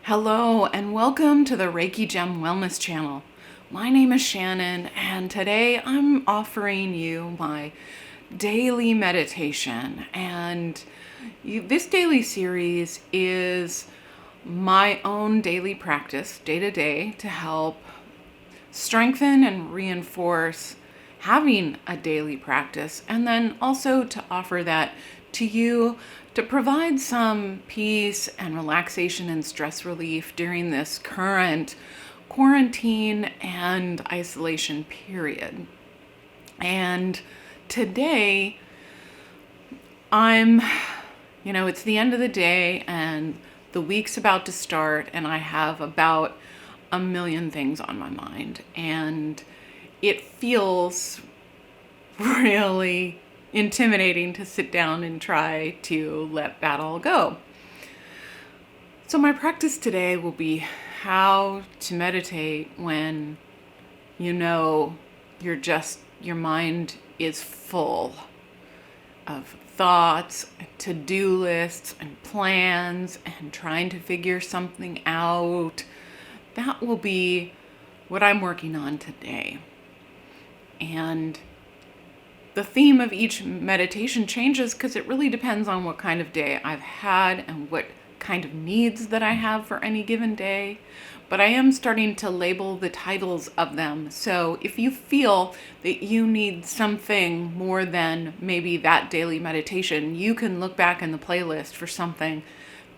Hello and welcome to the Reiki Gem Wellness channel. My name is Shannon and today I'm offering you my daily meditation, and this daily series is my own daily practice day to day to help strengthen and reinforce having a daily practice, and then also to offer that to you to provide some peace and relaxation and stress relief during this current quarantine and isolation period. And today it's the end of the day and the week's about to start, and I have about a million things on my mind, and it feels really intimidating to sit down and try to let that all go. So my practice today will be how to meditate when your mind is full of thoughts, to-do lists, and plans, and trying to figure something out. That will be what I'm working on today. And the theme of each meditation changes because it really depends on what kind of day I've had and what kind of needs that I have for any given day. But I am starting to label the titles of them. So if you feel that you need something more than maybe that daily meditation, you can look back in the playlist for something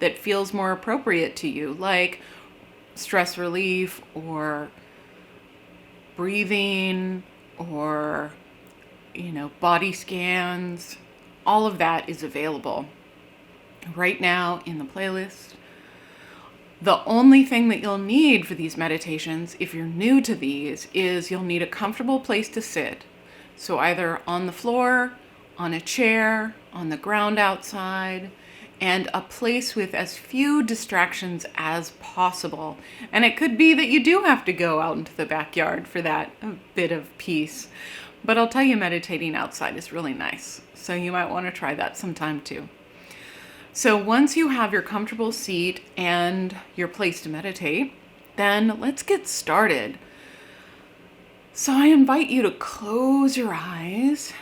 that feels more appropriate to you, like stress relief or breathing or body scans. All of that is available right now in the playlist. The only thing that you'll need for these meditations, if you're new to these, is you'll need a comfortable place to sit. So either on the floor, on a chair, on the ground outside, and a place with as few distractions as possible. And it could be that you do have to go out into the backyard for that bit of peace. But I'll tell you, meditating outside is really nice. So you might want to try that sometime too. So once you have your comfortable seat and your place to meditate, then let's get started. So I invite you to close your eyes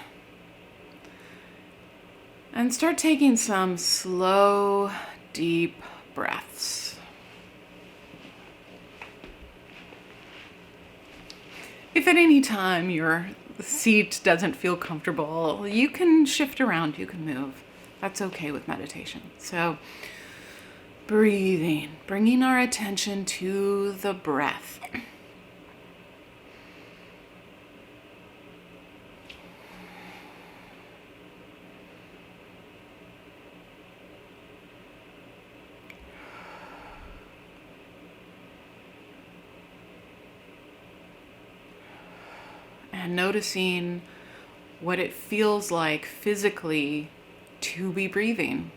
and start taking some slow, deep breaths. If at any time your seat doesn't feel comfortable, you can shift around, you can move. That's okay with meditation. So breathing, bringing our attention to the breath. And noticing what it feels like physically to be breathing.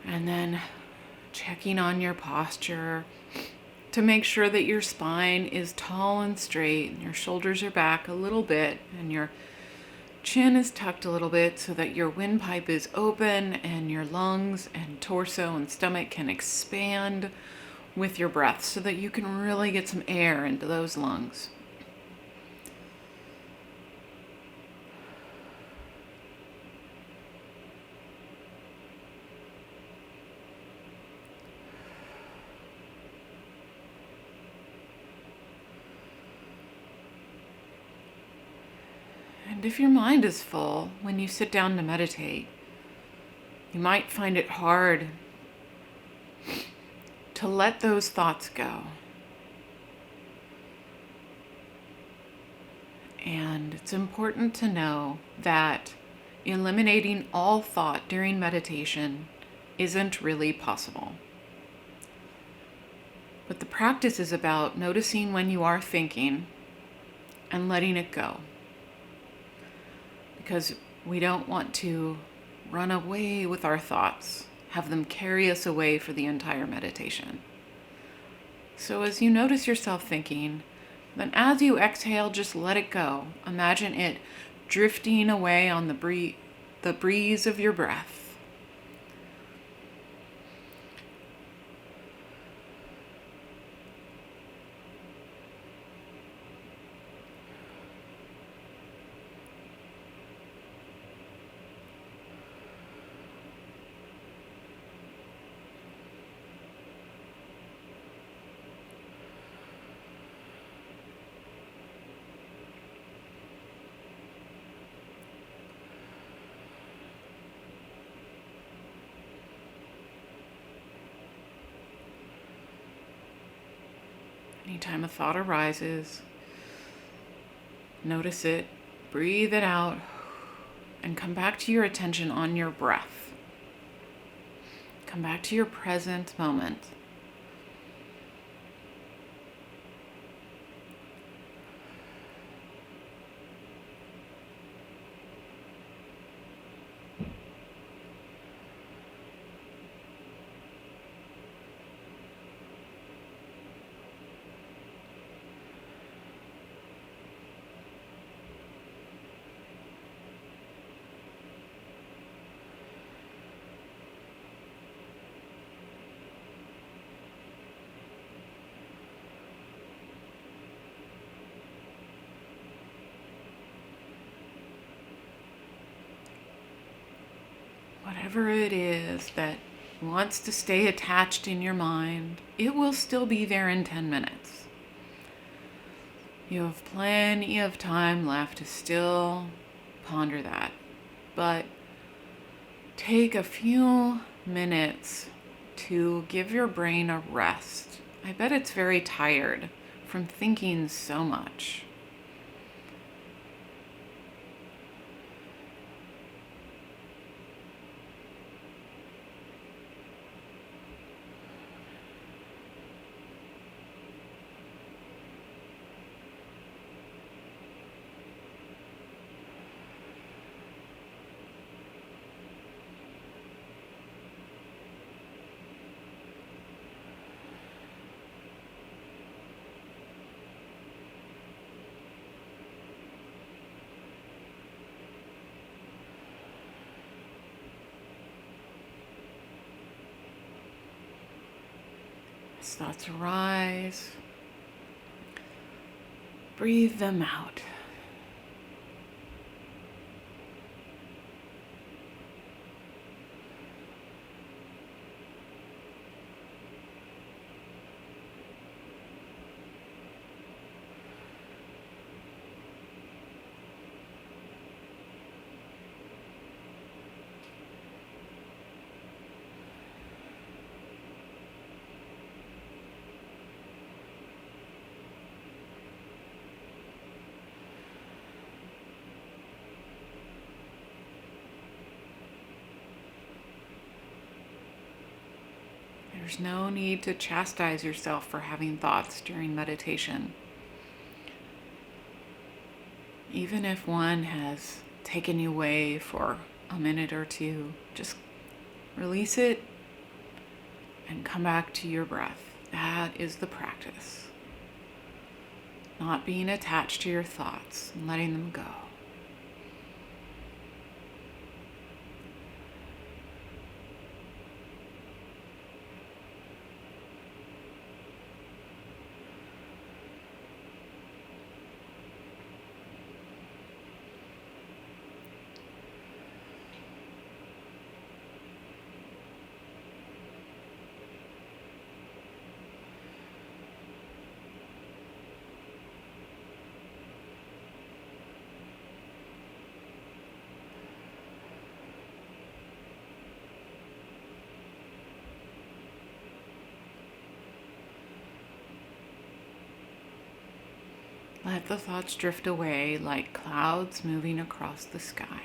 And then checking on your posture to make sure that your spine is tall and straight, and your shoulders are back a little bit, and your chin is tucked a little bit so that your windpipe is open and your lungs and torso and stomach can expand with your breath so that you can really get some air into those lungs. And if your mind is full when you sit down to meditate, you might find it hard to let those thoughts go. And it's important to know that eliminating all thought during meditation isn't really possible. But the practice is about noticing when you are thinking and letting it go. Because we don't want to run away with our thoughts, have them carry us away for the entire meditation. So as you notice yourself thinking, then as you exhale, just let it go. Imagine it drifting away on the breeze of your breath. Anytime a thought arises, notice it, breathe it out, and come back to your attention on your breath. Come back to your present moment. Whatever it is that wants to stay attached in your mind, it will still be there in 10 minutes. You have plenty of time left to still ponder that. But take a few minutes to give your brain a rest. I bet it's very tired from thinking so much. As thoughts arise, breathe them out. There's no need to chastise yourself for having thoughts during meditation. Even if one has taken you away for a minute or two, just release it and come back to your breath. That is the practice. Not being attached to your thoughts and letting them go. Let the thoughts drift away like clouds moving across the sky.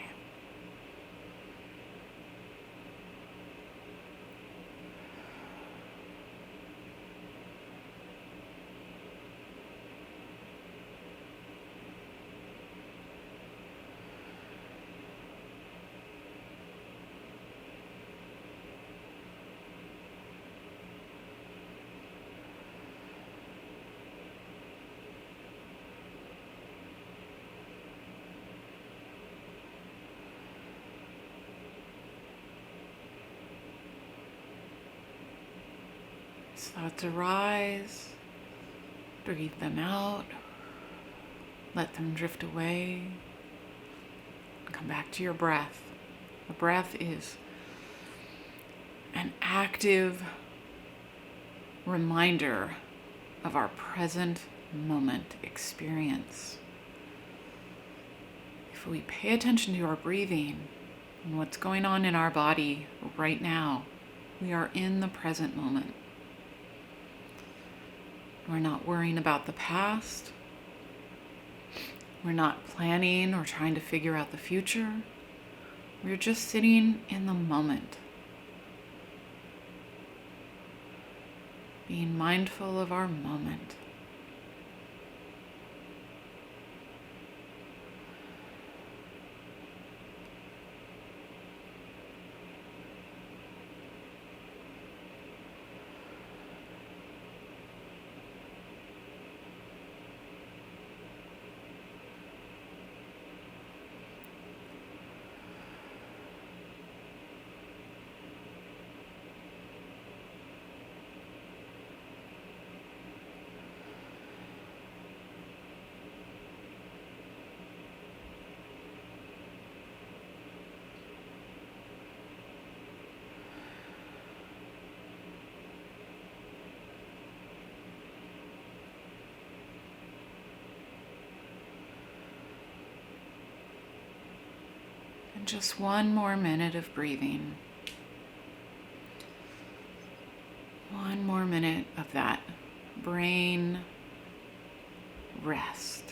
As thoughts arise, breathe them out, let them drift away, and come back to your breath. The breath is an active reminder of our present moment experience. If we pay attention to our breathing and what's going on in our body right now, we are in the present moment. We're not worrying about the past. We're not planning or trying to figure out the future. We're just sitting in the moment, being mindful of our moment. And just one more minute of breathing. One more minute of that brain rest.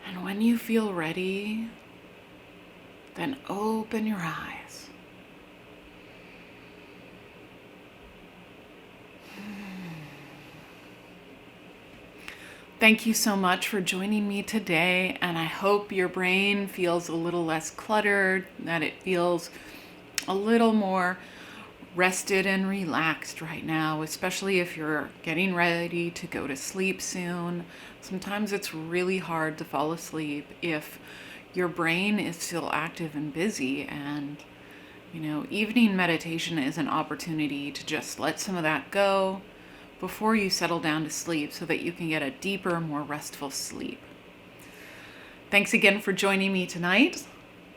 And when you feel ready, then open your eyes. Thank you so much for joining me today, and I hope your brain feels a little less cluttered, that it feels a little more rested and relaxed right now, especially if you're getting ready to go to sleep soon. Sometimes it's really hard to fall asleep if your brain is still active and busy, and evening meditation is an opportunity to just let some of that go before you settle down to sleep so that you can get a deeper, more restful sleep. Thanks again for joining me tonight.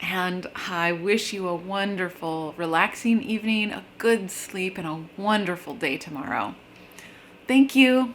And I wish you a wonderful, relaxing evening, a good sleep, and a wonderful day tomorrow. Thank you.